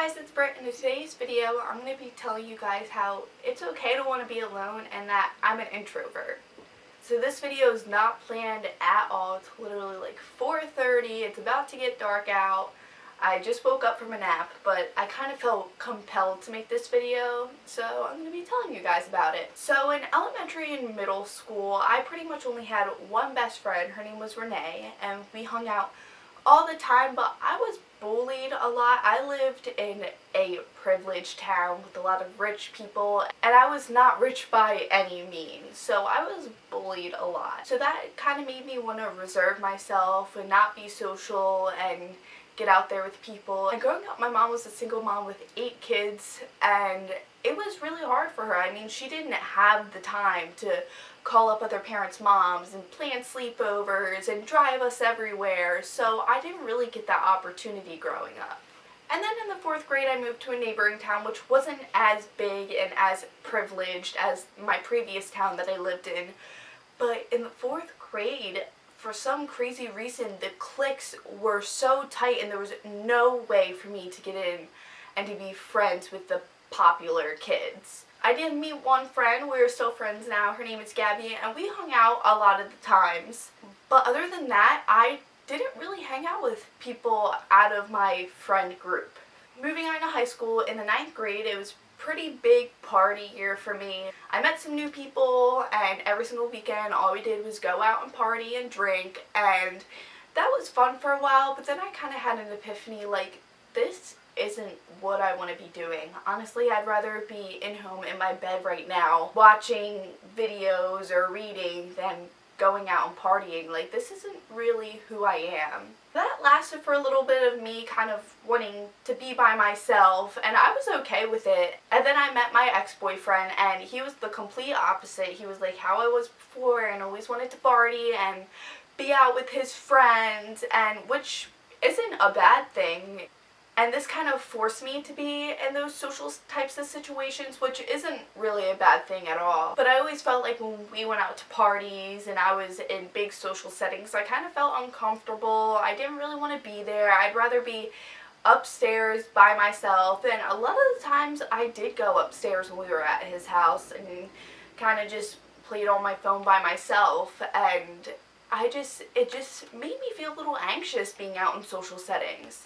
guys, it's Britt, and in today's video I'm going to be telling you guys how it's okay to want to be alone and that I'm an introvert. So this video is not planned at all. It's literally like 4:30, it's about to get dark out. I just woke up from a nap, but I kind of felt compelled to make this video, so I'm going to be telling you guys about it. So in elementary and middle school, I pretty much only had one best friend. Her name was Renee, and we hung out all the time, but I was bullied a lot. I lived in a privileged town with a lot of rich people, and I was not rich by any means, so I was bullied a lot. So that kind of made me want to reserve myself and not be social and get out there with people. And growing up, my mom was a single mom with 8 kids, and it was really hard for her. I mean, she didn't have the time to call up other parents' moms and plan sleepovers and drive us everywhere, so I didn't really get that opportunity growing up. And then in the 4th grade, I moved to a neighboring town, which wasn't as big and as privileged as my previous town that I lived in. But in the 4th grade, for some crazy reason, the cliques were so tight and there was no way for me to get in and to be friends with the popular kids. I did meet one friend. We're still friends now. Her name is Gabby, and we hung out a lot of the times. But other than that, I didn't really hang out with people out of my friend group. Moving on to high school, in the 9th grade, it was pretty big party year for me. I met some new people, and every single weekend all we did was go out and party and drink, and that was fun for a while. But then I kind of had an epiphany, like, this isn't what I want to be doing. Honestly, I'd rather be home in my bed right now watching videos or reading than going out and partying. Like, this isn't really who I am. That lasted for a little bit of me kind of wanting to be by myself, and I was okay with it. And then I met my ex-boyfriend, and he was the complete opposite. He was like how I was before, and always wanted to party and be out with his friends, and which isn't a bad thing. And this kind of forced me to be in those social types of situations, which isn't really a bad thing at all. But I always felt like when we went out to parties and I was in big social settings, I kind of felt uncomfortable. I didn't really want to be there. I'd rather be upstairs by myself. And a lot of the times I did go upstairs when we were at his house and kind of just played on my phone by myself. And it just made me feel a little anxious being out in social settings.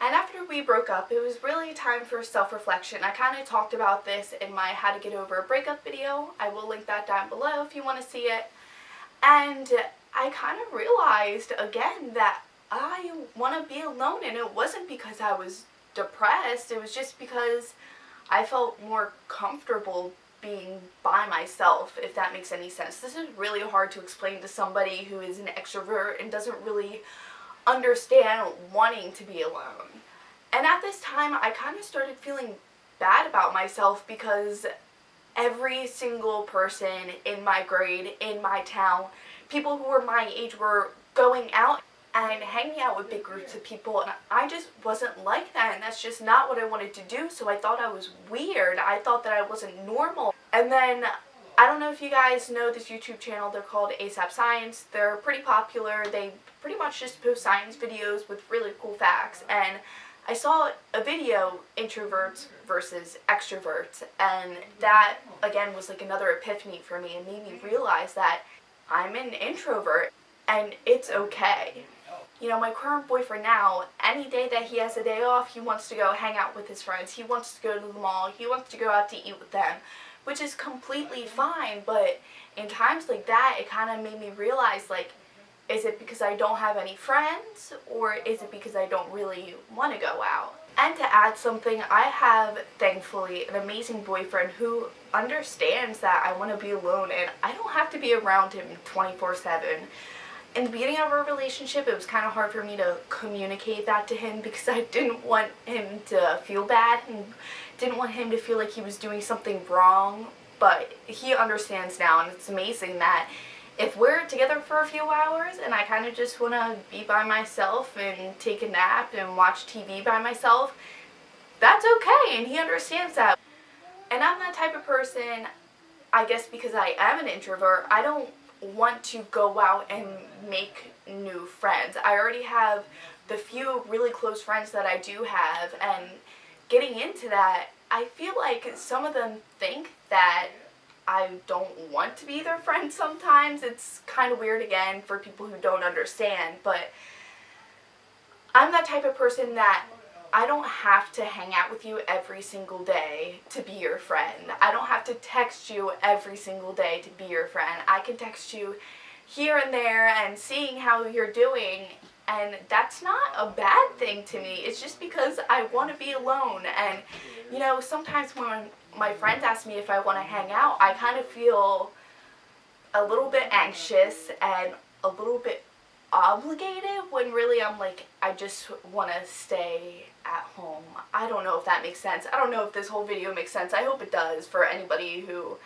And after we broke up, it was really time for self-reflection. I kind of talked about this in my How to Get Over a Breakup video. I will link that down below if you want to see it. And I kind of realized again that I want to be alone, and it wasn't because I was depressed. It was just because I felt more comfortable being by myself, if that makes any sense. This is really hard to explain to somebody who is an extrovert and doesn't really understand wanting to be alone. And at this time, I kind of started feeling bad about myself because every single person in my grade, in my town, people who were my age were going out and hanging out with big groups of people, and I just wasn't like that, and that's just not what I wanted to do. So I thought I was weird. I thought that I wasn't normal. And then I don't know if you guys know this YouTube channel. They're called ASAP Science. They're pretty popular. They pretty much just post science videos with really cool facts. And I saw a video, introverts versus extroverts, and that again was like another epiphany for me and made me realize that I'm an introvert and it's okay. You know, my current boyfriend now, any day that he has a day off, he wants to go hang out with his friends. He wants to go to the mall. He wants to go out to eat with them, which is completely fine. But in times like that, it kind of made me realize, like, is it because I don't have any friends, or is it because I don't really want to go out? And to add something, I have, thankfully, an amazing boyfriend who understands that I want to be alone and I don't have to be around him 24/7. In the beginning of our relationship, it was kind of hard for me to communicate that to him because I didn't want him to feel bad and didn't want him to feel like he was doing something wrong. But he understands now, and it's amazing that if we're together for a few hours and I kind of just want to be by myself and take a nap and watch TV by myself, that's okay, and he understands that. And I'm that type of person, I guess because I am an introvert, I don't want to go out and make new friends. I already have the few really close friends that I do have, and getting into that, I feel like some of them think that I don't want to be their friend sometimes. It's kind of weird again for people who don't understand, but I'm that type of person that I don't have to hang out with you every single day to be your friend. I don't have to text you every single day to be your friend. I can text you here and there and seeing how you're doing, and that's not a bad thing to me. It's just because I want to be alone. And you know, sometimes when my friends ask me if I want to hang out, I kind of feel a little bit anxious and a little bit obligated, when really I'm like, I just want to stay at home. I don't know if that makes sense. I don't know if this whole video makes sense. I hope it does for anybody who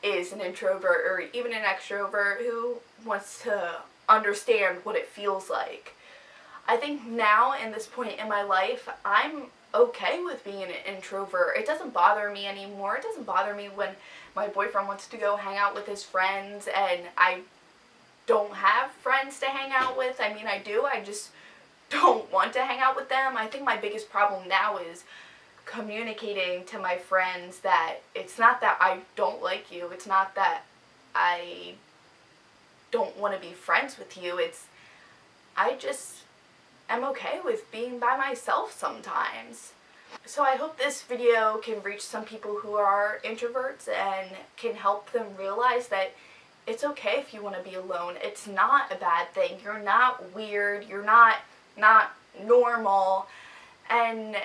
is an introvert or even an extrovert who wants to understand what it feels like. I think now, in this point in my life, I'm okay with being an introvert. It doesn't bother me anymore. It doesn't bother me when my boyfriend wants to go hang out with his friends and I don't have friends to hang out with. I mean, I do. I just don't want to hang out with them. I think my biggest problem now is communicating to my friends that it's not that I don't like you. It's not that I don't want to be friends with you. I just am okay with being by myself sometimes. So I hope this video can reach some people who are introverts and can help them realize that it's okay if you want to be alone. It's not a bad thing. You're not weird. You're not normal. And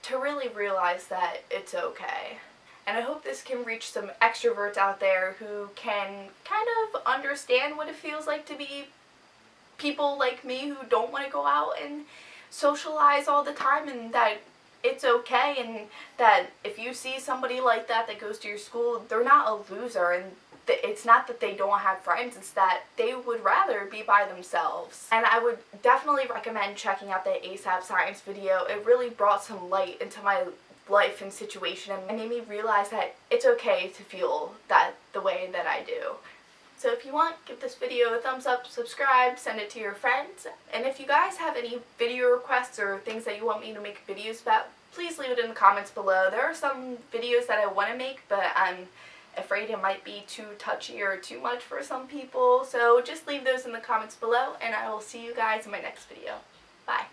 to really realize that it's okay. And I hope this can reach some extroverts out there who can kind of understand what it feels like to be people like me who don't want to go out and socialize all the time, and that it's okay, and that if you see somebody like that that goes to your school, they're not a loser, and it's not that they don't have friends, it's that they would rather be by themselves. And I would definitely recommend checking out the ASAP Science video. It really brought some light into my life and situation and made me realize that it's okay to feel that the way that I do. So if you want, give this video a thumbs up, subscribe, send it to your friends. And if you guys have any video requests or things that you want me to make videos about, please leave it in the comments below. There are some videos that I want to make, but I'm afraid it might be too touchy or too much for some people. So just leave those in the comments below, and I will see you guys in my next video. Bye.